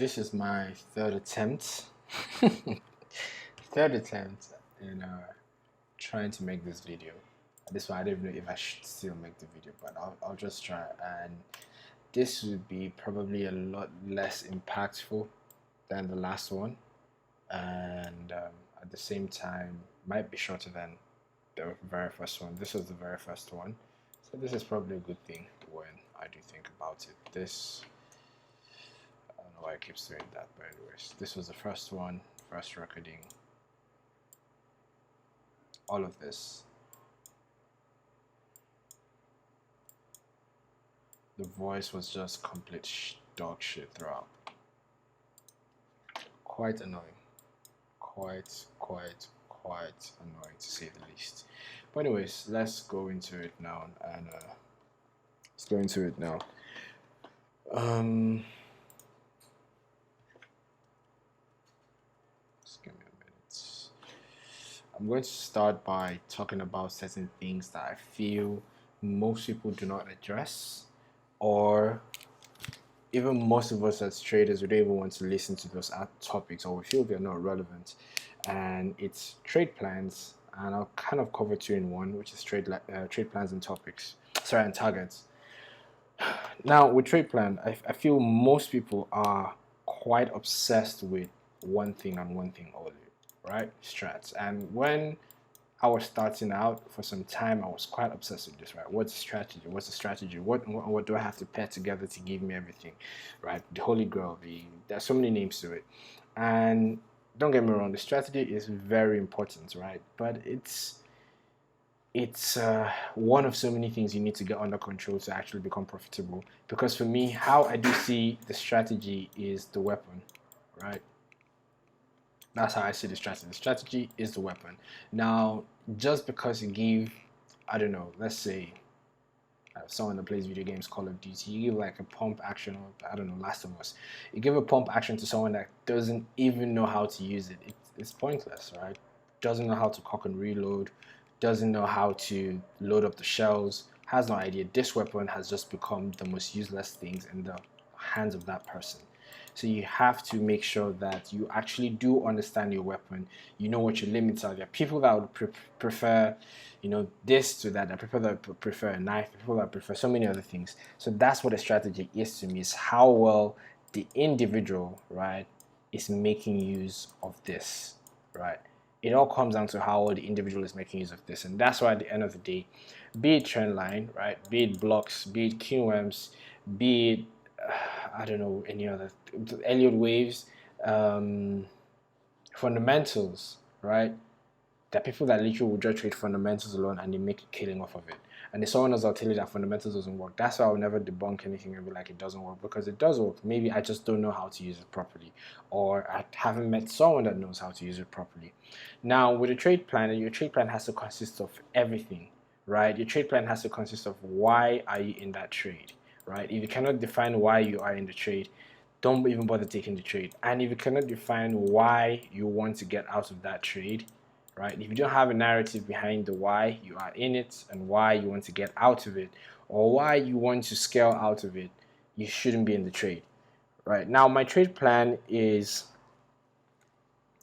this is my third attempt in trying to make this video. This one I don't even know if I should still make the video, but I'll just try. And this would be probably a lot less impactful than the last one, and at the same time might be shorter than the very first one. This was the very first one, so this is probably a good thing when I do think about it. This, I don't know why I keep doing that, but anyways, this was the first one, first recording. All of this, the voice was just complete dog shit throughout. Quite annoying. Quite annoying to say the least. But anyways, let's go into it now. And let's go into it now. Just give me a minute. I'm going to start by talking about certain things that I feel most people do not address, or even most of us as traders, we don't even want to listen to those topics, or we feel they're not relevant. And it's trade plans, and I'll kind of cover two in one, which is trade plans and topics. Sorry, and targets. Now, with trade plan, I feel most people are quite obsessed with one thing and one thing only, right? Strats. And when I was starting out for some time, I was quite obsessed with this, right? What's the strategy? What's the strategy? What do I have to pair together to give me everything, right? The holy grail. There's so many names to it. And don't get me wrong, the strategy is very important, right? But it's one of so many things you need to get under control to actually become profitable. Because for me, how I do see the strategy is the weapon, right? That's how I see the strategy. The strategy is the weapon. Now, just because you give, I don't know, let's say someone that plays video games, Call of Duty, you give like a pump action, or I don't know, Last of Us. You give a pump action to someone that doesn't even know how to use it. It's pointless, right? Doesn't know how to cock and reload, doesn't know how to load up the shells, has no idea. This weapon has just become the most useless things in the hands of that person. So you have to make sure that you actually do understand your weapon. You know what your limits are. There are people that would prefer, this to that. There are people that prefer a knife. People that prefer so many other things. So that's what a strategy is to me. Is how well the individual, right, is making use of this, right. It all comes down to how well the individual is making use of this, and that's why at the end of the day, be it trend line, right, be it blocks, be it QMs, be it I don't know any other Elliott waves, fundamentals, right? There are people that literally will just trade fundamentals alone and they make a killing off of it. And there's someone else that'll tell you that fundamentals doesn't work. That's why I'll never debunk anything and be like it doesn't work, because it does work. Maybe I just don't know how to use it properly, or I haven't met someone that knows how to use it properly. Now, with a trade plan, your trade plan has to consist of everything, right? Your trade plan has to consist of why are you in that trade, right? If you cannot define why you are in the trade, don't even bother taking the trade. And if you cannot define why you want to get out of that trade, right? If you don't have a narrative behind the why you are in it and why you want to get out of it, or why you want to scale out of it, you shouldn't be in the trade, right? Now, my trade plan is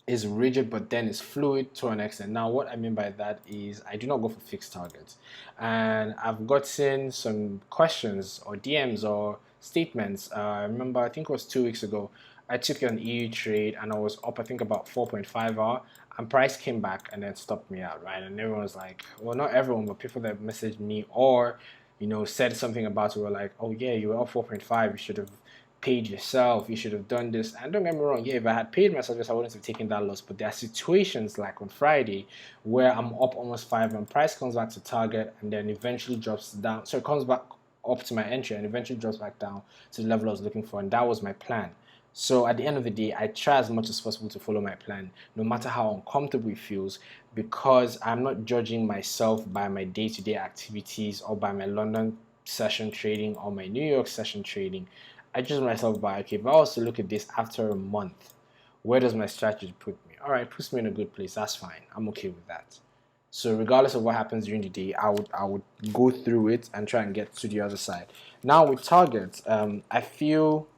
rigid, but then it's fluid to an extent. Now, what I mean by that is I do not go for fixed targets. And I've gotten some questions or DMs or statements. I remember, I think it was 2 weeks ago, I took an EU trade and I was up, I think, about 4.5 hour, and price came back and then stopped me out, right? And everyone was like, well, not everyone, but people that messaged me or, said something about it were like, oh yeah, you were up 4.5, you should have paid yourself, you should have done this. And don't get me wrong, yeah, if I had paid myself, yes, I wouldn't have taken that loss. But there are situations like on Friday where I'm up almost 5 and price comes back to target and then eventually drops down. So it comes back up to my entry and eventually drops back down to the level I was looking for, and that was my plan. So at the end of the day, I try as much as possible to follow my plan, no matter how uncomfortable it feels, because I'm not judging myself by my day-to-day activities or by my London session trading or my New York session trading. I judge myself by, okay, if I was to look at this after a month, where does my strategy put me? All right, it puts me in a good place. That's fine. I'm okay with that. So regardless of what happens during the day, I would go through it and try and get to the other side. Now with targets, I feel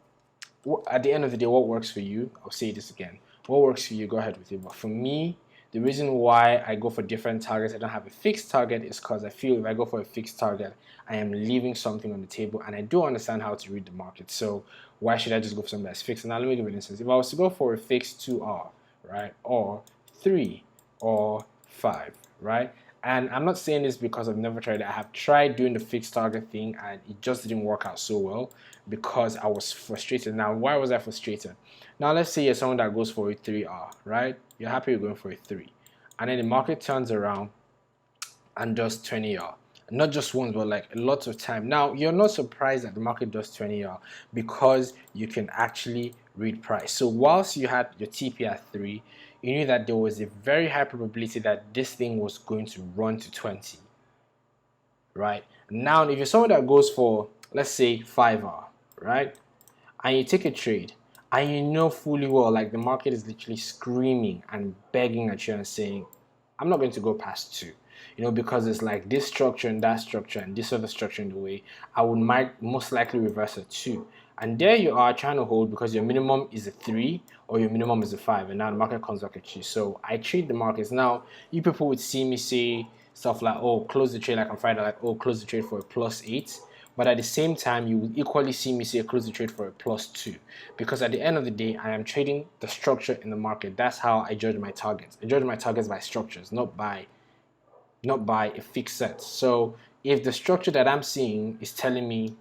at the end of the day, what works for you, I'll say this again, what works for you, go ahead with it. But for me, the reason why I go for different targets, I don't have a fixed target, is because I feel if I go for a fixed target, I am leaving something on the table, and I do understand how to read the market. So why should I just go for something that's fixed? Now let me give you an instance. If I was to go for a fixed 2R, right, or 3 or 5, right? And I'm not saying this because I've never tried it. I have tried doing the fixed target thing and it just didn't work out so well because I was frustrated. Now, why was I frustrated? Now, let's say you're someone that goes for a 3R, right? You're happy you're going for a 3. And then the market turns around and does 20R. Not just once, but like lots of time. Now, you're not surprised that the market does 20R because you can actually read price. So whilst you had your TP at 3, you knew that there was a very high probability that this thing was going to run to 20, right? Now, if you're someone that goes for, let's say, 5R, right, and you take a trade, and you know fully well, like the market is literally screaming and begging at you and saying, I'm not going to go past 2, because it's like this structure and that structure and this other structure in the way, I might most likely reverse at 2. And there you are trying to hold because your minimum is a 3 or your minimum is a 5, and now the market comes back at you. So I trade the markets. Now, you people would see me say stuff like, oh, close the trade like on Friday, like, oh, close the trade for a +8. But at the same time, you will equally see me say close the trade for a +2. Because at the end of the day, I am trading the structure in the market. That's how I judge my targets. I judge my targets by structures, not by a fixed set. So if the structure that I'm seeing is telling me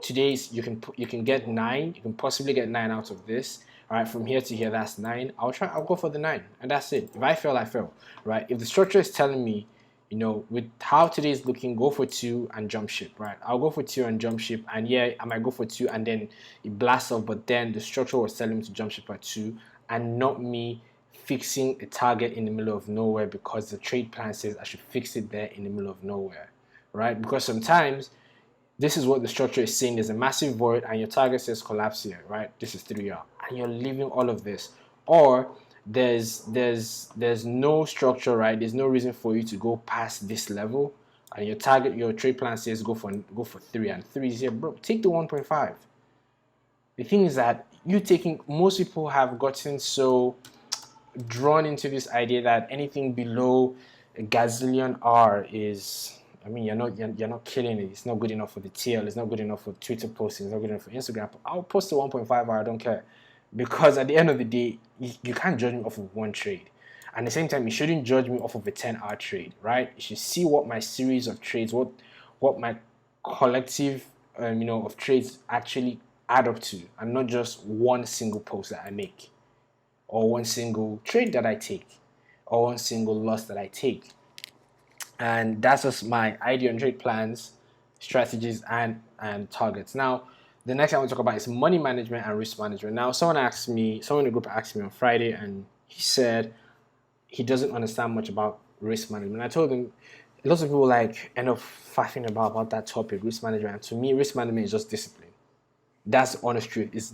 today's you can get 9, you can possibly get 9 out of this. All right, from here to here, that's 9. I'll go for the 9, and that's it. If I fail, I fail. Right? If the structure is telling me, with how today is looking, go for 2 and jump ship, right? I'll go for 2 and jump ship, and yeah, I might go for 2 and then it blasts off, but then the structure was telling me to jump ship at 2 and not me fixing a target in the middle of nowhere because the trade plan says I should fix it there in the middle of nowhere, right? Because sometimes this is what the structure is saying. There's a massive void and your target says collapse here, right? This is 3R, and you're leaving all of this. Or there's no structure, right? There's no reason for you to go past this level, and your trade plan says go for 3, and 3 is here, bro. Take the 1.5. The thing is that most people have gotten so drawn into this idea that anything below a gazillion R is, I mean, you're not killing it. It's not good enough for the TL. It's not good enough for Twitter posting. It's not good enough for Instagram. I'll post a 1.5R. I don't care, because at the end of the day, you can't judge me off of one trade. And at the same time, you shouldn't judge me off of a 10-hour trade, right? You should see what my series of trades, what my collective, of trades actually add up to, and not just one single post that I make, or one single trade that I take, or one single loss that I take. And that's just my idea on trade plans, strategies, and targets. Now, the next thing I want to talk about is money management and risk management. Now, someone in the group asked me on Friday, and he said he doesn't understand much about risk management. I told him lots of people end up faffing about that topic, risk management. And to me, risk management is just discipline. That's the honest truth. It's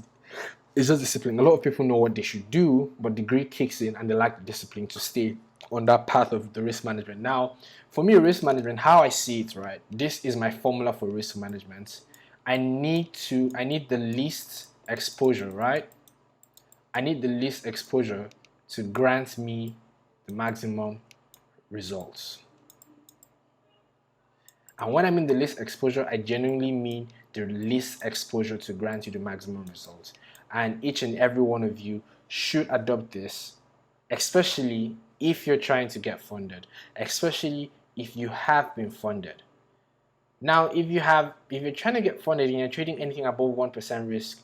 just discipline. A lot of people know what they should do, but the greed kicks in and they lack the discipline to stay on that path of the risk management. Now, for me, risk management, how I see it, right? This is my formula for risk management. I need the least exposure, right? I need the least exposure to grant me the maximum results. And when I mean the least exposure, I genuinely mean the least exposure to grant you the maximum results. And each and every one of you should adopt this, especially if you're trying to get funded, especially if you have been funded. Now, if you're trying to get funded and you're trading anything above 1% risk,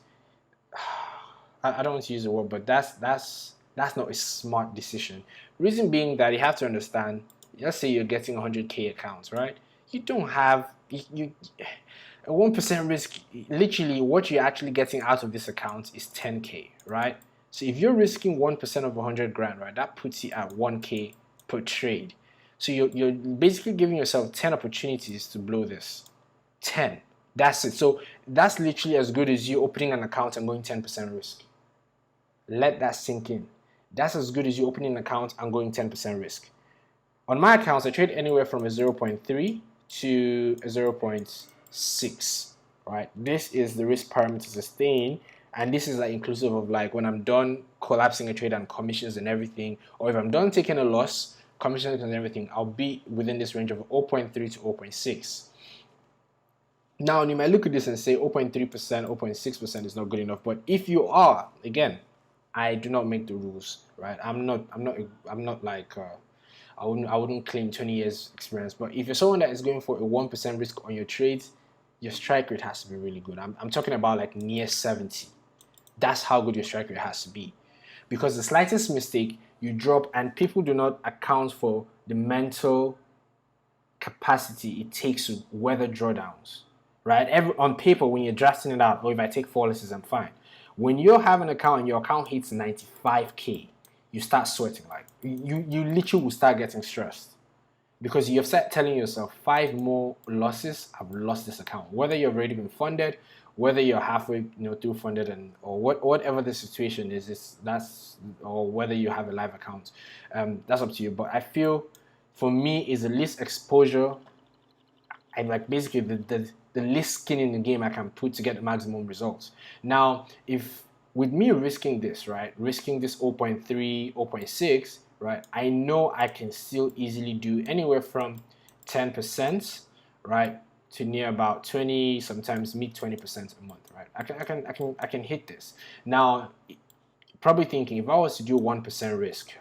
I don't want to use the word, but that's not a smart decision. Reason being that you have to understand, let's say you're getting 100K accounts, right? You don't have a 1% risk. Literally, what you're actually getting out of this account is 10K, right? So if you're risking 1% of 100 grand, right, that puts you at 1K per trade. So you're basically giving yourself 10 opportunities to blow this. 10. That's it. So that's literally as good as you opening an account and going 10% risk. Let that sink in. That's as good as you opening an account and going 10% risk. On my accounts, I trade anywhere from a 0.3 to a 0.6. Right? This is the risk parameter sustain And this is like inclusive of like when I'm done collapsing a trade and commissions and everything, or if I'm done taking a loss, commissions and everything, I'll be within this range of 0.3 to 0.6. Now you might look at this and say 0.3%, 0.6% is not good enough. But if you are, again, I do not make the rules, right? I'm not like I wouldn't claim 20 years experience. But if you're someone that is going for a 1% risk on your trades, your strike rate has to be really good. I'm talking about like near 70. That's how good your strike rate has to be. Because the slightest mistake, you drop, and people do not account for the mental capacity it takes to weather drawdowns, right? On paper, when you're drafting it out, or if I take 4 losses, I'm fine. When you have an account and your account hits 95K, you start sweating. Like you literally will start getting stressed because you've set telling yourself 5 more losses, I've lost this account. Whether you've already been funded, whether you're halfway through funded, and or whatever the situation is, or whether you have a live account, that's up to you. But I feel for me is the least exposure. I like basically the least skin in the game I can put to get the maximum results. Now, if with me risking this, right, risking this 0.3, 0.6, right, I know I can still easily do anywhere from 10%, right, to near about 20, sometimes mid 20% a month, right? I can hit this. Now, probably thinking if I was to do 1% risk,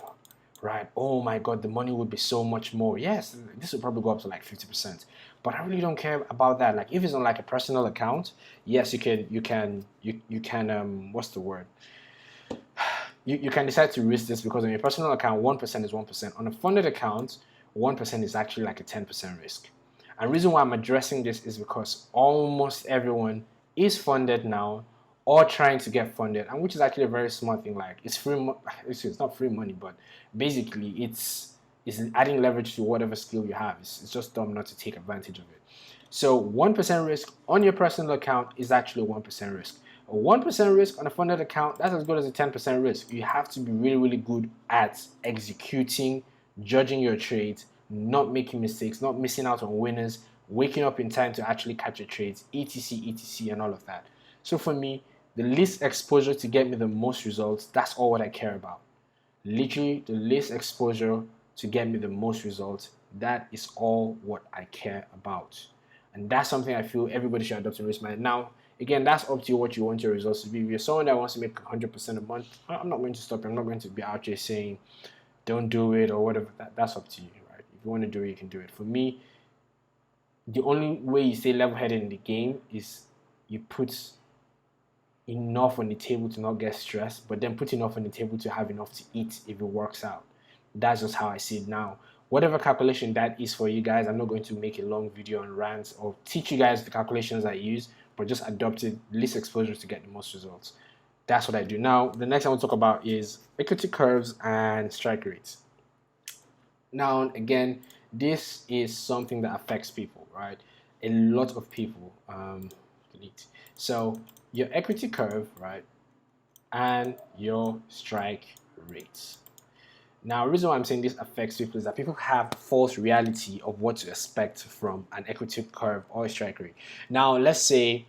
right, oh my god, the money would be so much more. Yes, this would probably go up to like 50%, but I really don't care about that. Like if it's on like a personal account, yes, you can what's the word, you can decide to risk this, because on your personal account 1% is 1%. On a funded account 1% is actually like a 10% risk. And the reason why I'm addressing this is because almost everyone is funded now or trying to get funded, and which is actually a very smart thing. Like it's free, it's not free money, but basically it's adding leverage to whatever skill you have. It's just dumb not to take advantage of it. So 1% risk on your personal account is actually 1% risk. A 1% risk on a funded account, that's as good as a 10% risk. You have to be really, really good at executing, judging your trades, not making mistakes, not missing out on winners, waking up in time to actually catch your trades, etc, etc, and all of that. So for me, the least exposure to get me the most results, that's all what I care about. Literally, the least exposure to get me the most results, that is all what I care about. And that's something I feel everybody should adopt in risk management. Now, again, that's up to you what you want your results to be. If you're someone that wants to make 100% a month, I'm not going to stop you. I'm not going to be out there saying, don't do it or whatever. That's up to you, right? If you want to do it, you can do it. For me, the only way you stay level-headed in the game is you put enough on the table to not get stressed, but then put enough on the table to have enough to eat if it works out. That's just how I see it now. Whatever calculation that is for you guys, I'm not going to make a long video on rants or teach you guys the calculations I use, but just adopt it, least exposure to get the most results. That's what I do. Now, the next I want to talk about is equity curves and strike rates. Now, again, this is something that affects people, right? A lot of people. So your equity curve, right, and your strike rates. Now, the reason why I'm saying this affects people is that people have false reality of what to expect from an equity curve or a strike rate. Now, let's say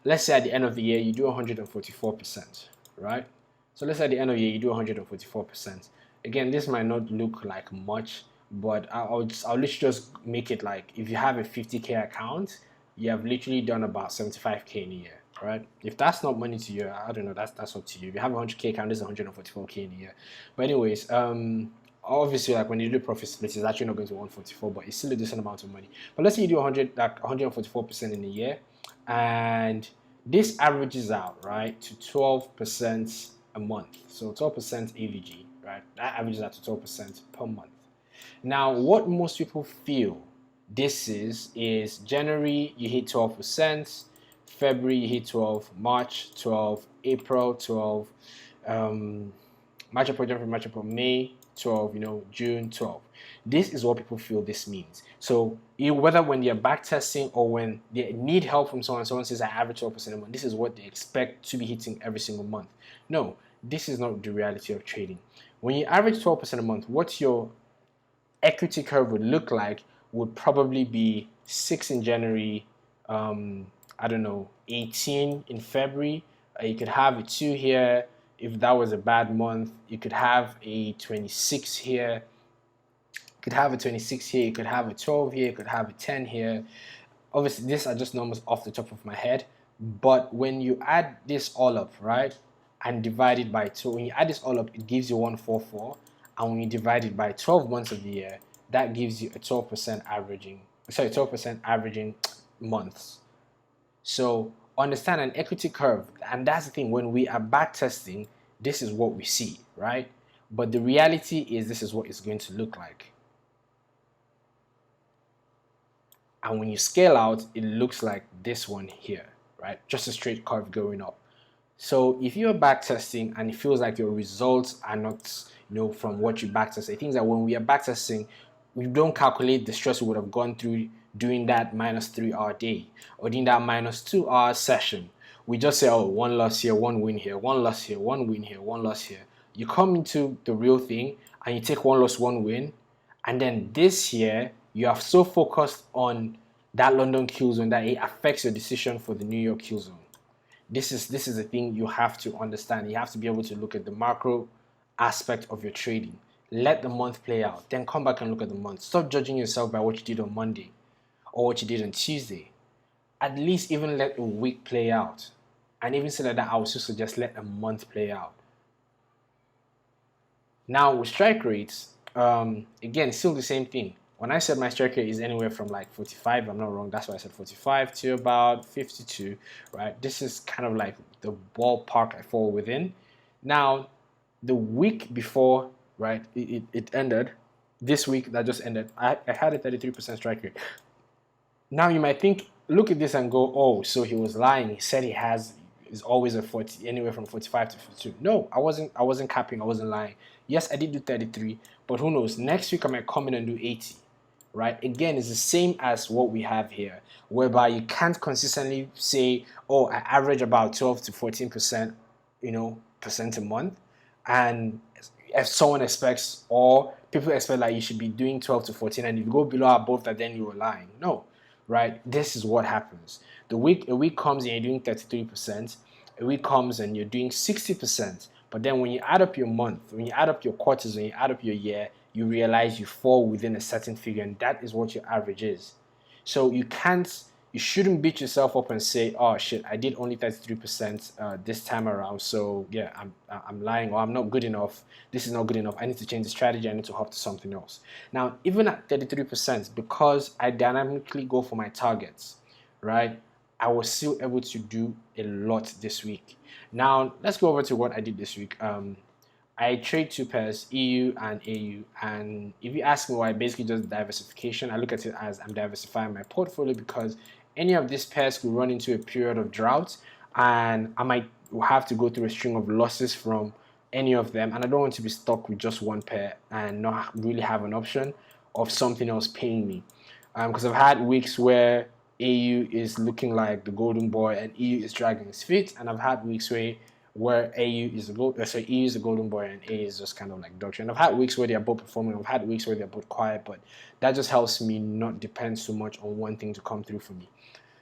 at the end of the year you do 144%, right? So let's say at the end of the year you do 144%. Again, this might not look like much, but I'll literally just make it like if you have a 50K account, you have literally done about 75K in a year, right? If that's not money to you, I don't know, that's up to you. If you have a 100K account, this is 144K in a year. But anyways, obviously, like when you do profit split, it's actually not going to 144, but it's still a decent amount of money. But let's say you do 144% in a year, and this averages out, right, to 12% a month. So 12% AVG, right? That averages out to 12% per month. Now, what most people feel this is January you hit 12%, February you hit 12, March 12, April 12, March, April, May 12, June 12. This is what people feel this means. So whether when they're back testing or when they need help from someone says I average 12% a month, this is what they expect to be hitting every single month. No, this is not the reality of trading. When you average 12% a month, what your equity curve would look like would probably be 6 in January, 18 in February, You could have a 2 here if that was a bad month. You could have a 26 here. You could have a 26 here. You could have a 12 here. You could have a 10 here. Obviously, these are just numbers off the top of my head. But when you add this all up, right, and divide it by 2, when you add this all up, it gives you 144. And when you divide it by 12 months of the year, that gives you a 12% averaging, 12% averaging months. So understand an equity curve, and that's the thing, when we are back testing, this is what we see, right? But the reality is this is what it's going to look like. And when you scale out, it looks like this one here, right? Just a straight curve going up. So if you're back testing and it feels like your results are not, from what you back tested, things that when we are back testing, we don't calculate the stress we would have gone through doing that -3 hour day or doing that -2 hour session. We just say, oh, one loss here, one win here, one loss here, one win here, one loss here. You come into the real thing and you take one loss, one win, and then this year you are so focused on that London kill zone that it affects your decision for the New York kill zone. This is a thing you have to understand. You have to be able to look at the macro aspect of your trading. Let the month play out. Then come back and look at the month. Stop judging yourself by what you did on Monday or what you did on Tuesday. At least even let a week play out. And even say that, I would still suggest let a month play out. Now with strike rates, again, still the same thing. When I said my strike rate is anywhere from like 45, I'm not wrong, that's why I said 45 to about 52, right? This is kind of like the ballpark I fall within. Now, the week before, right, it ended, this week that just ended, I had a 33% strike rate. Now you might think, look at this and go, oh, so he was lying. He said is always a 40, anywhere from 45 to 52. No, I wasn't capping, I wasn't lying. Yes, I did do 33, but who knows? Next week I might come in and do 80. Right? Again, it's the same as what we have here, whereby you can't consistently say, oh, I average about 12 to 14%, percent a month. And if someone expects, or people expect like you should be doing 12 to 14, and if you go below or above that, then you are lying. No, right? This is what happens. A week comes and you're doing 33%. A week comes and you're doing 60%. But then when you add up your month, when you add up your quarters, when you add up your year, you realize you fall within a certain figure, and that is what your average is. So you shouldn't beat yourself up and say, oh shit, I did only 33% this time around, so yeah, I'm lying, or I'm not good enough, this is not good enough, I need to change the strategy, I need to hop to something else. Now, even at 33%, because I dynamically go for my targets, right, I was still able to do a lot this week. Now, let's go over to what I did this week. I trade two pairs, EU and AU, and if you ask me why, basically just diversification. I look at it as I'm diversifying my portfolio because any of these pairs could run into a period of drought, and I might have to go through a string of losses from any of them, and I don't want to be stuck with just one pair and not really have an option of something else paying me. Because I've had weeks where AU is looking like the golden boy and EU is dragging his feet, and I've had weeks where EU is the golden boy and A is just kind of like dog shit. And I've had weeks where they're both performing, I've had weeks where they're both quiet, but that just helps me not depend so much on one thing to come through for me.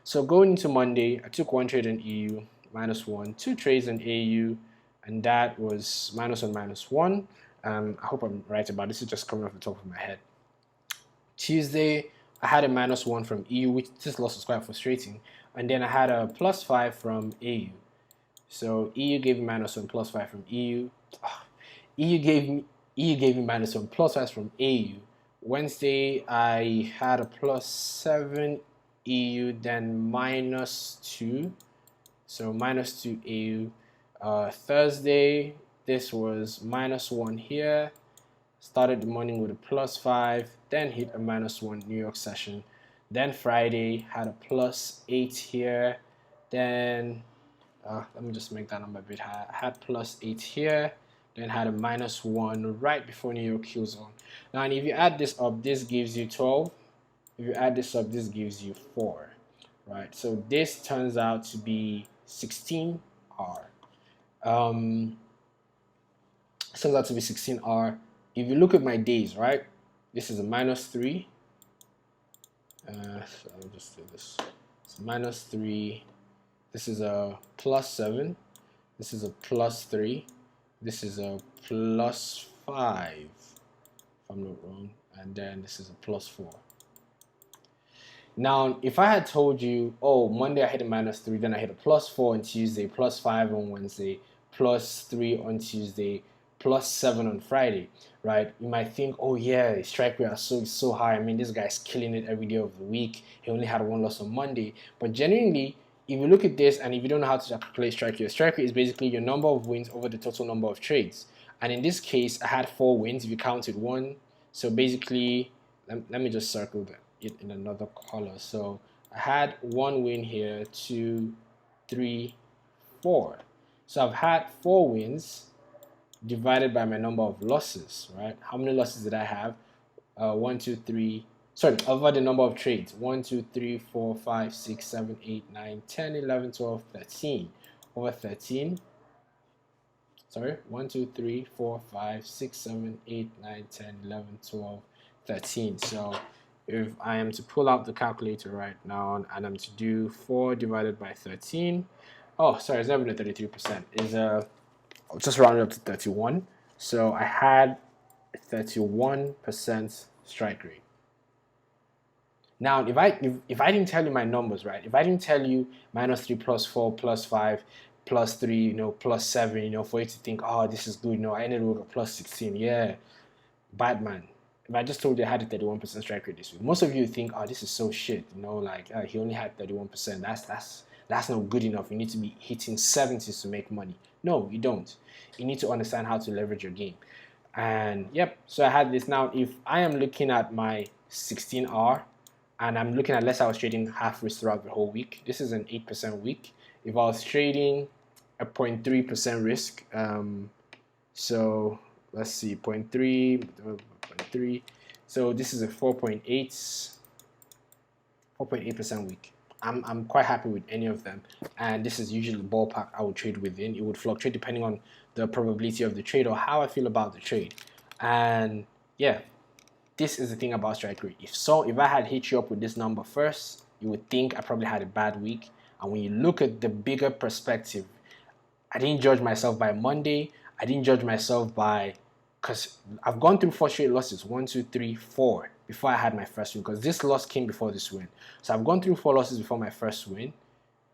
So going into Monday, I took one trade in EU, -1, two trades in AU, and that was -1, -1. I hope I'm right about this, is just coming off the top of my head. Tuesday, I had a -1 from EU, which this loss was quite frustrating, and then I had a +5 from AU. So EU gave me -1, +5 from EU. EU gave me -1, +5 from AU. Wednesday I had a +7 EU, then -2. So -2 AU. Thursday, this was -1 here. Started the morning with a +5, then hit a -1 New York session. Then Friday had a +8 here. Then let me just make that number a bit higher. I had +8 here, then had a -1 right before New York kill zone. Now, and if you add this up, this gives you 12. If you add this up, this gives you 4, right? So this turns out to be 16R. This turns out to be 16R. If you look at my days, right, this is a -3. So I'll just do this. It's -3. This is a +7. This is a +3. This is a +5, if I'm not wrong. And then this is a +4. Now, if I had told you, oh, Monday I hit a -3, then I hit a +4 on Tuesday, +5 on Wednesday, +3 on Tuesday, +7 on Friday, right? You might think, oh yeah, strike rate is so high. I mean, this guy's killing it every day of the week. He only had one loss on Monday. But genuinely, if you look at this and if you don't know how to calculate strike rate is basically your number of wins over the total number of trades. And in this case, I had 4 wins if you counted one. So basically, let me just circle it in another color. So I had 1 win here, 2, 3, 4. So I've had 4 wins divided by my number of losses, right? How many losses did I have? 1, 2, 3. Sorry, over the number of trades. 1, 2, 3, 4, 5, 6, 7, 8, 9, 10, 11, 12, 13. Over 13. Sorry, 1, 2, 3, 4, 5, 6, 7, 8, 9, 10, 11, 12, 13. So if I am to pull out the calculator right now and I'm to do 4 divided by 13, oh, sorry, it's not even a 33%. It's I'll just round it up to 31. So I had 31% strike rate. Now, if I didn't tell you my numbers, right? If I didn't tell you -3 +4 +5 +3, you know, +7, you know, for you to think, oh, this is good, you know, I ended with a +16. Yeah, bad man. If I just told you I had a 31% strike rate this week, most of you think, oh, this is so shit, you know, like he only had 31%. That's not good enough. You need to be hitting 70s to make money. No, you don't. You need to understand how to leverage your game. And yep, so I had this. Now, if I am looking at my 16R and I'm looking at, let's say I was trading half risk throughout the whole week. This is an 8% week. If I was trading a 0.3% risk, so let's see, 0.3. So this is a 4.8% week. I'm quite happy with any of them, and this is usually the ballpark I would trade within. It would fluctuate depending on the probability of the trade or how I feel about the trade. And yeah, this is the thing about strike rate. If I had hit you up with this number first, you would think I probably had a bad week. And when you look at the bigger perspective, I didn't judge myself by Monday. I didn't judge myself by, because I've gone through 4 straight losses, 1, 2, 3, 4, before I had my first win, because this loss came before this win. So I've gone through 4 losses before my first win,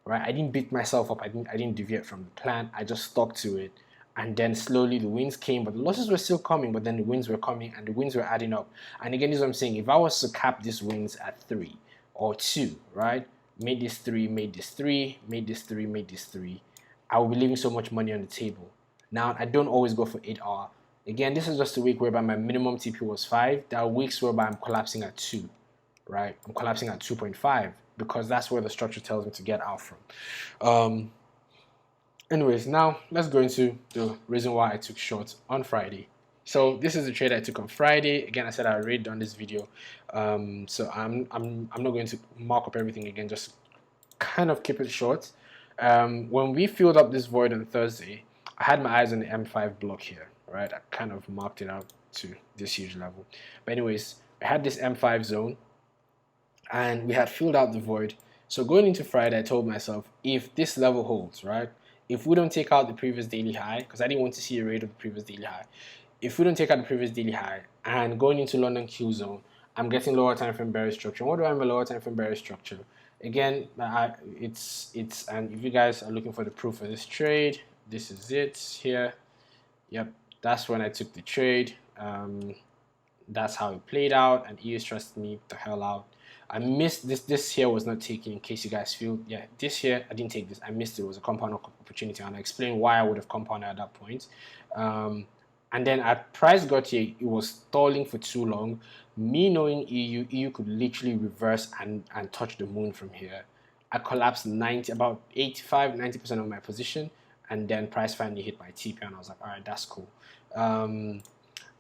right? I didn't beat myself up. I didn't deviate from the plan. I just stuck to it. And then slowly the wins came, but the losses were still coming, but then the wins were coming and the wins were adding up. And again, this is what I'm saying. If I was to cap these wins at 3 or 2, right? Made this 3, made this 3, made this 3, made this 3, I will be leaving so much money on the table. Now, I don't always go for 8R. Again, this is just a week whereby my minimum TP was 5. There are weeks whereby I'm collapsing at 2, right? I'm collapsing at 2.5 because that's where the structure tells me to get out from. Anyways, now let's go into the reason why I took short on Friday. So this is the trade I took on Friday. Again, I said I already done this video, so I'm not going to mark up everything again. Just kind of keep it short. When we filled up this void on Thursday, I had my eyes on the M5 block here, right? I kind of marked it out to this huge level. But anyways, I had this M5 zone, and we had filled out the void. So going into Friday, I told myself, if this level holds, right? If we don't take out the previous daily high, because I didn't want to see a rate of the previous daily high. If we don't take out the previous daily high and going into London Q zone, I'm getting lower time frame bearish structure. What do I mean by lower time frame bearish structure? Again, it's and if you guys are looking for the proof of this trade, this is it here. Yep, that's when I took the trade. That's how it played out, and EUS trusted me the hell out. I missed this. This here was not taken, in case you guys feel. Yeah, this here, I didn't take this. I missed it. It was a compound opportunity, and I explained why I would have compounded at that point. And then at price got here, it was stalling for too long. Me knowing EU could literally reverse and touch the moon from here. I collapsed about 85-90% of my position, and then price finally hit my TP, and I was like, all right, that's cool.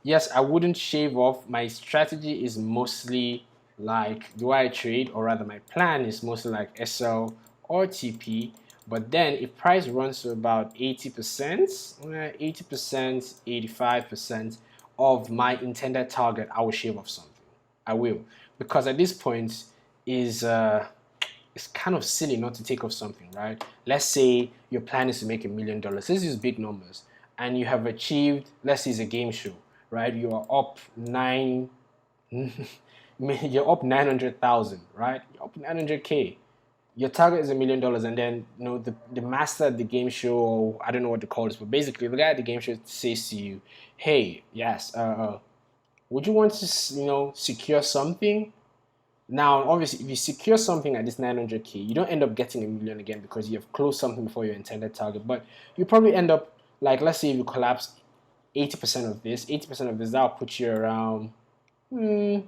Yes, I wouldn't shave off. My strategy is mostly like the way I trade, or rather my plan is mostly like SL or TP. But then if price runs to about 80%, 85% of my intended target, I will shave off something. I will. Because at this point is it's kind of silly not to take off something, right? Let's say your plan is to make $1 million. Let's use big numbers, and you have achieved, let's say it's a game show, right? You are up you're up 900,000, right? You're up 900K. Your target is $1 million, and then the master at the game show, or I don't know what to call this, but basically the guy at the game show says to you, "Hey, yes, would you want to secure something?" Now, obviously, if you secure something at this 900K, you don't end up getting $1 million again because you have closed something before your intended target. But you probably end up, like, let's say if you collapse 80% of this, that'll put you around, that'll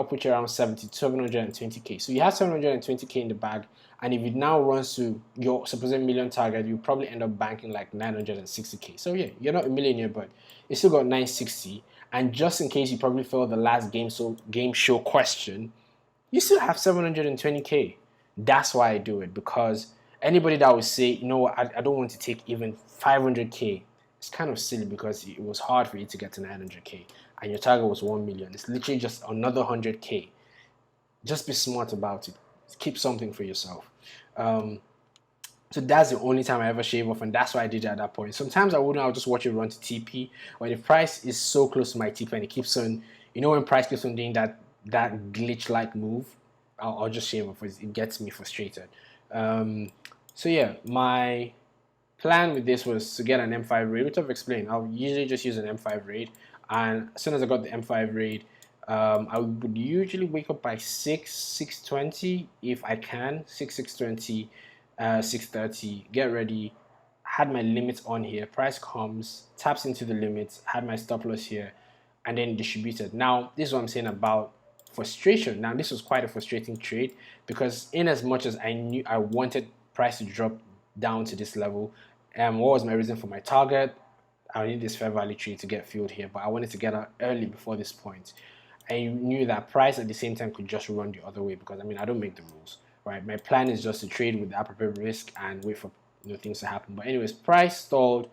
put you around 720K. So you have 720K in the bag, and if it now runs to your supposed $1 million target, you probably end up banking like 960K. So yeah, you're not a millionaire, but you still got 960. And just in case you probably failed the last game show question, you still have 720K. That's why I do it, because anybody that would say, you know what, I don't want to take even 500K, it's kind of silly because it was hard for you to get to 900K and your target was 1 million. It's literally just another 100K. Just be smart about it. Keep something for yourself. So that's the only time I ever shave off, and that's why I did it at that point. Sometimes I wouldn't, I'll just watch it run to TP, or the price is so close to my TP and it keeps on, when price keeps on doing that glitch-like move, I'll just shave off. It gets me frustrated. So yeah, my plan with this was to get an M5 raid, which I've explained. I'll usually just use an M5 raid, and as soon as I got the M5 raid, I would usually wake up by 6:20 if I can, 6:20. 6:30, get ready, had my limits on here, price comes, taps into the limits, had my stop loss here, and then distributed. Now, this is what I'm saying about frustration. Now, this was quite a frustrating trade because in as much as I knew I wanted price to drop down to this level, what was my reason for my target? I need this fair value trade to get filled here, but I wanted to get out early before this point. I knew that price at the same time could just run the other way because, I don't make the rules. Right, my plan is just to trade with the appropriate risk and wait for things to happen. But anyways, price stalled,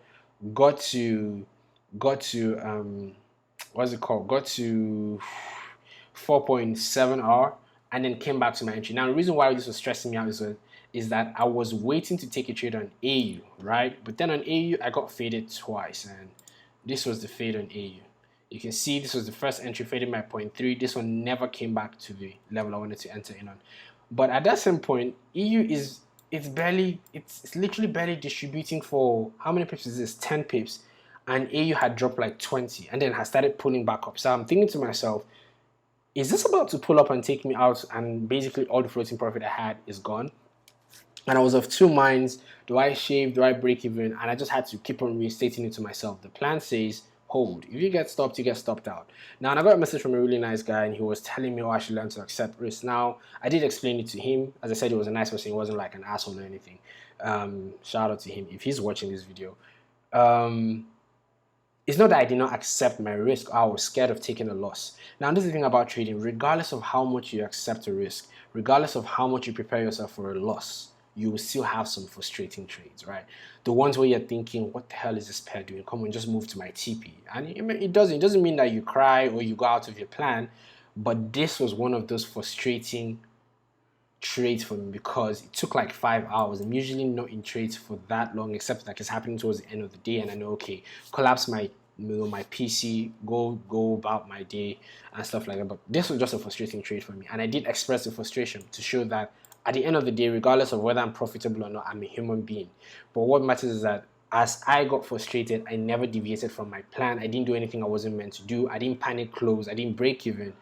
got to what's it called? Got to 4.7R, and then came back to my entry. Now the reason why this was stressing me out is that I was waiting to take a trade on AU, right? But then on AU I got faded twice, and this was the fade on AU. You can see this was the first entry, faded my 0.3. This one never came back to the level I wanted to enter in on. But at that same point, EU it's literally barely distributing for, how many pips is this? 10 pips. And AU had dropped like 20 and then has started pulling back up. So I'm thinking to myself, is this about to pull up and take me out, and basically all the floating profit I had is gone? And I was of two minds. Do I shave? Do I break even? And I just had to keep on restating it to myself. The plan says, hold. If you get stopped, you get stopped out. Now, and I got a message from a really nice guy, and he was telling me, I should learn to accept risk. Now, I did explain it to him. As I said, he was a nice person. He wasn't like an asshole or anything. Shout out to him if he's watching this video. It's not that I did not accept my risk. I was scared of taking a loss. Now, this is the thing about trading. Regardless of how much you accept a risk, regardless of how much you prepare yourself for a loss, you will still have some frustrating trades, right? The ones where you're thinking, what the hell is this pair doing? Come on, just move to my TP. And it doesn't mean that you cry or you go out of your plan, but this was one of those frustrating trades for me because it took like 5 hours. I'm usually not in trades for that long, except like it's happening towards the end of the day, and I know, okay, collapse my PC, go about my day and stuff like that. But this was just a frustrating trade for me, and I did express the frustration to show that at the end of the day, regardless of whether I'm profitable or not, I'm a human being. But what matters is that as I got frustrated, I never deviated from my plan. I didn't do anything I wasn't meant to do. I didn't panic close. I didn't break even.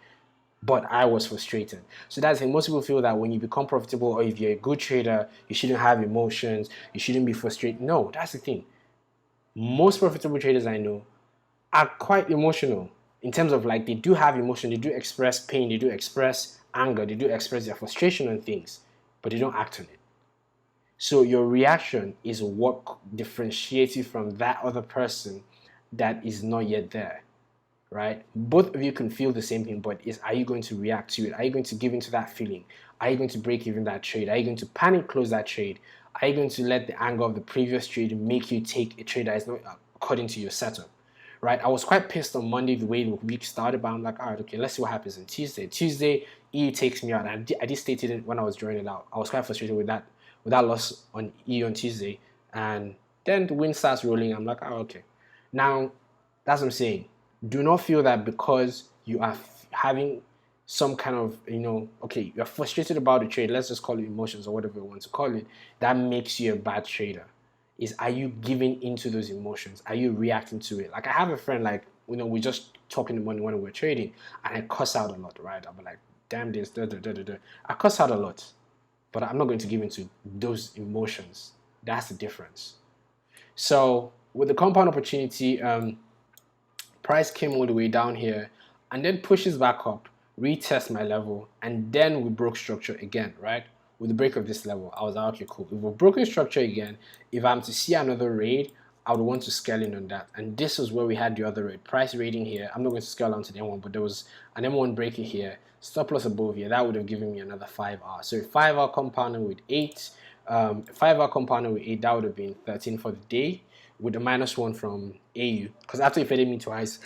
But I was frustrated. So that's the thing. Most people feel that when you become profitable, or if you're a good trader, you shouldn't have emotions. You shouldn't be frustrated. No, that's the thing. Most profitable traders I know are quite emotional in terms of, like, they do have emotion. They do express pain. They do express anger. They do express their frustration on things, but they don't act on it. So your reaction is what differentiates you from that other person that is not yet there, right? Both of you can feel the same thing, but are you going to react to it? Are you going to give into that feeling? Are you going to break even that trade? Are you going to panic close that trade? Are you going to let the anger of the previous trade make you take a trade that is not according to your setup, right? I was quite pissed on Monday the way the week started, but I'm like, all right, okay, let's see what happens on Tuesday. Tuesday, EU takes me out. I did state it when I was drawing it out. I was quite frustrated with that loss on EU on Tuesday, and then the wind starts rolling. I'm like, oh, okay. Now, that's what I'm saying. Do not feel that because you are having some kind of, okay, you're frustrated about the trade, let's just call it emotions or whatever you want to call it, that makes you a bad trader. Are you giving into those emotions? Are you reacting to it? Like, I have a friend, like, we're just talking the money when we're trading, and I cuss out a lot, right? I'm like, damn this, da, da, da, da, da. I cuss out a lot, but I'm not going to give into those emotions. That's the difference. So with the compound opportunity, price came all the way down here and then pushes back up, retest my level, and then we broke structure again, right? With the break of this level, I was like, okay, cool. If we're broken structure again, if I'm to see another raid, I would want to scale in on that. And this is where we had the other raid. Price raiding here. I'm not going to scale down to the M1, but there was an M1 breaking here. Stop loss above here. That would have given me another 5 hours. So 5 hour compounding with 8. 5 hour compounding with 8, that would have been 13 for the day with a -1 from AU. Because after it faded me twice,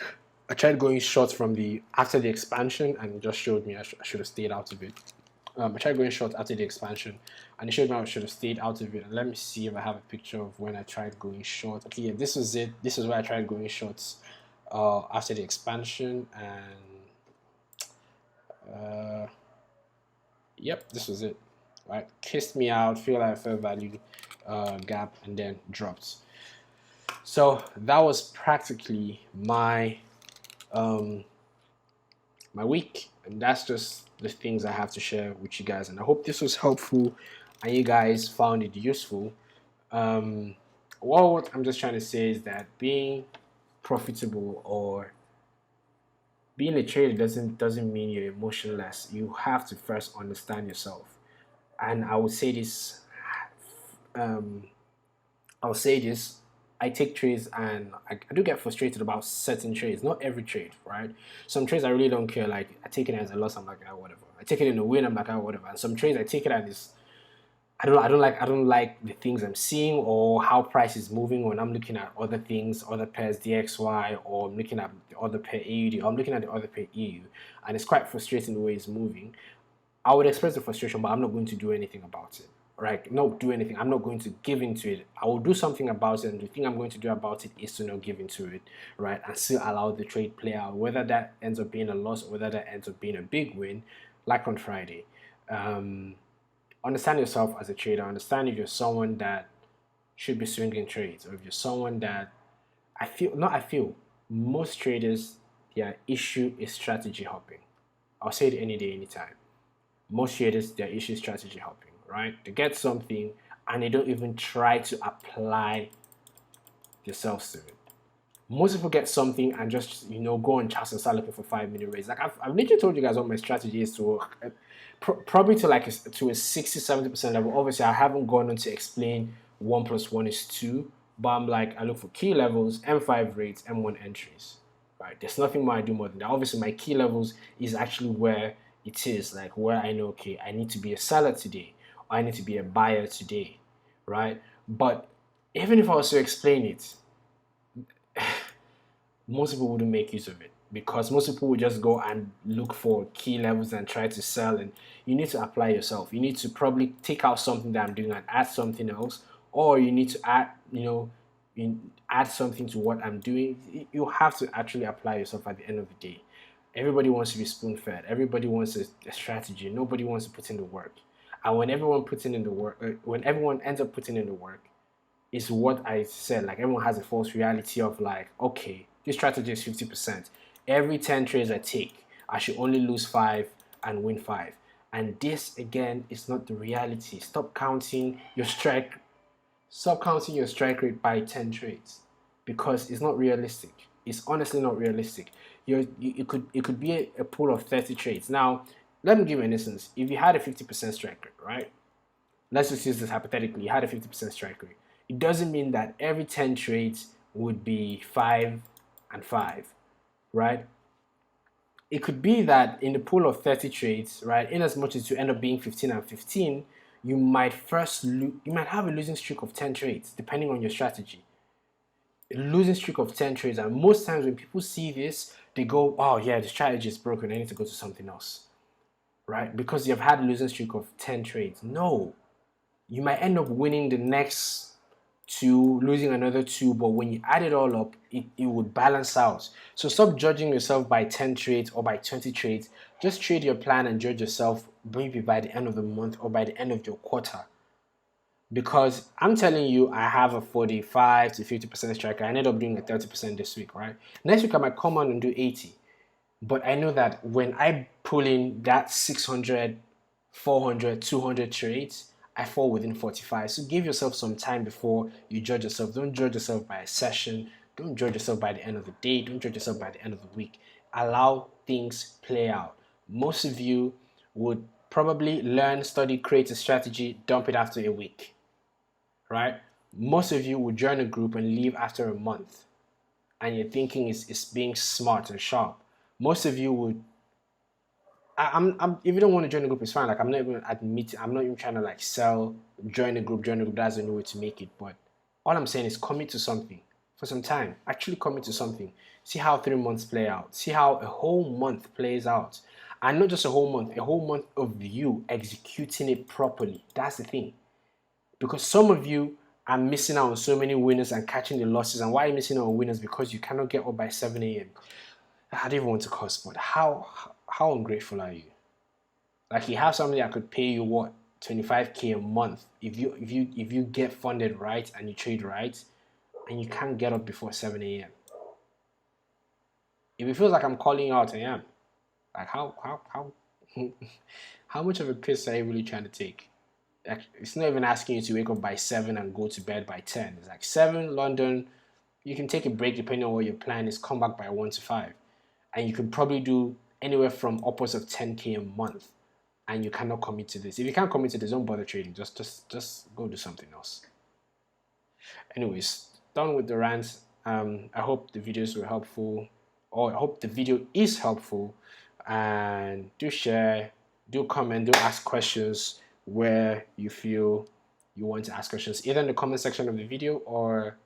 I tried going short from after the expansion, and it just showed me I should have stayed out of it. I tried going short after the expansion, and it showed me I should have stayed out of it. And let me see if I have a picture of when I tried going short. Okay, yeah, this was it. This is where I tried going shorts after the expansion, and yep, this was it. Right, kissed me out, feel like fair value gap, and then dropped. So that was practically my my week, and that's just the things I have to share with you guys, and I hope this was helpful and you guys found it useful. What I'm just trying to say is that being profitable or being a trader doesn't mean you're emotionless. You have to first understand yourself, and I would say this. I'll say this. I take trades and I do get frustrated about certain trades. Not every trade, right? Some trades I really don't care. Like, I take it as a loss, I'm like, ah, whatever. I take it in a win, I'm like, ah, whatever. And some trades I take it as I don't like the things I'm seeing or how price is moving when I'm looking at other things, other pairs DXY, or I'm looking at the other pair AUD, or I'm looking at the other pair EU, and it's quite frustrating the way it's moving. I would express the frustration, but I'm not going to do anything about it. Right? Not do anything. I'm not going to give into it. I will do something about it, and the thing I'm going to do about it is to not give into it, right? And still allow the trade play out, whether that ends up being a loss or whether that ends up being a big win, like on Friday. Understand yourself as a trader. Understand if you're someone that should be swinging trades, or if you're someone that most traders, their issue is strategy hopping. I'll say it any day, anytime. Most traders, their issue is strategy hopping. Right? They get something and they don't even try to apply themselves to it. Most people get something and just go on charts and start looking for 5-minute rates. Like I've literally told you guys what my strategy is to work. Probably to a 60-70% level. Obviously, I haven't gone on to explain 1 + 1 is 2, but I'm like, I look for key levels, M5 rates, M1 entries. Right? There's nothing more I do more than that. Obviously, my key levels is actually where it is, like where I know, okay, I need to be a seller today. I need to be a buyer today, right? But even if I was to explain it, most people wouldn't make use of it, because most people would just go and look for key levels and try to sell. And you need to apply yourself. You need to probably take out something that I'm doing and add something else, or you need to add, add something to what I'm doing. You have to actually apply yourself at the end of the day. Everybody wants to be spoon-fed. Everybody wants a strategy. Nobody wants to put in the work. And when everyone puts in the work, when everyone ends up putting in the work, is what I said. Like, everyone has a false reality of like, okay, this strategy is 50%. Every 10 trades I take, I should only lose 5 and win 5. And this again is not the reality. Stop counting your strike rate by 10 trades, because it's not realistic. It's honestly not realistic. It could be a pool of 30 trades. Now, let me give you an instance. If you had a 50% strike rate, right? Let's just use this hypothetically. You had a 50% strike rate. It doesn't mean that every 10 trades would be 5 and 5, right? It could be that in the pool of 30 trades, right, in as much as you end up being 15 and 15, you might have a losing streak of 10 trades, depending on your strategy. a losing streak of 10 trades, and most times when people see this, they go, oh yeah, the strategy is broken, I need to go to something else, right? Because you've had a losing streak of 10 trades. No, you might end up winning the next two, losing another two, but when you add it all up, it would balance out. So stop judging yourself by 10 trades or by 20 trades. Just trade your plan and judge yourself maybe by the end of the month or by the end of your quarter. Because I'm telling you, I have a 45 to 50% strike. I ended up doing a 30% this week, right? Next week I might come on and do 80. But I know that when I pull in that 600, 400, 200 trades, I fall within 45. So give yourself some time before you judge yourself. Don't judge yourself by a session. Don't judge yourself by the end of the day. Don't judge yourself by the end of the week. Allow things play out. Most of you would probably learn, study, create a strategy, dump it after a week, right? Most of you would join a group and leave after a month, and your thinking is being smart and sharp. Most of you would if you don't want to join the group, it's fine. Like, I'm not even admitting, I'm not even trying to like sell, join the group, that's the only way to make it. But all I'm saying is commit to something for some time. Actually commit to something. See how 3 months play out. See how a whole month plays out. And not just a whole month of you executing it properly. That's the thing. Because some of you are missing out on so many winners and catching the losses. And why are you missing out on winners? Because you cannot get up by 7 a.m. I don't even want to cuss, but how ungrateful are you? Like, you have somebody that could pay you what, 25K a month if you get funded right and you trade right, and you can't get up before 7 a.m. If it feels like I'm calling you out, I am. Like, how how much of a piss are you really trying to take? Like, it's not even asking you to wake up by 7 and go to bed by 10. It's like 7 London. You can take a break depending on what your plan is. Come back by 1 to 5, and you can probably do anywhere from upwards of 10K a month. And you cannot commit to this. If you can't commit to this, don't bother trading. Just go do something else. Anyways, done with the rants. I hope the videos were helpful, or I hope the video is helpful. And do share, do comment, do ask questions where you feel you want to ask questions, either in the comment section of the video or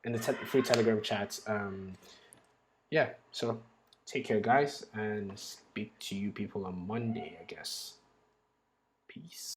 in the free Telegram chat. Yeah, so take care, guys, and speak to you people on Monday, I guess. Peace.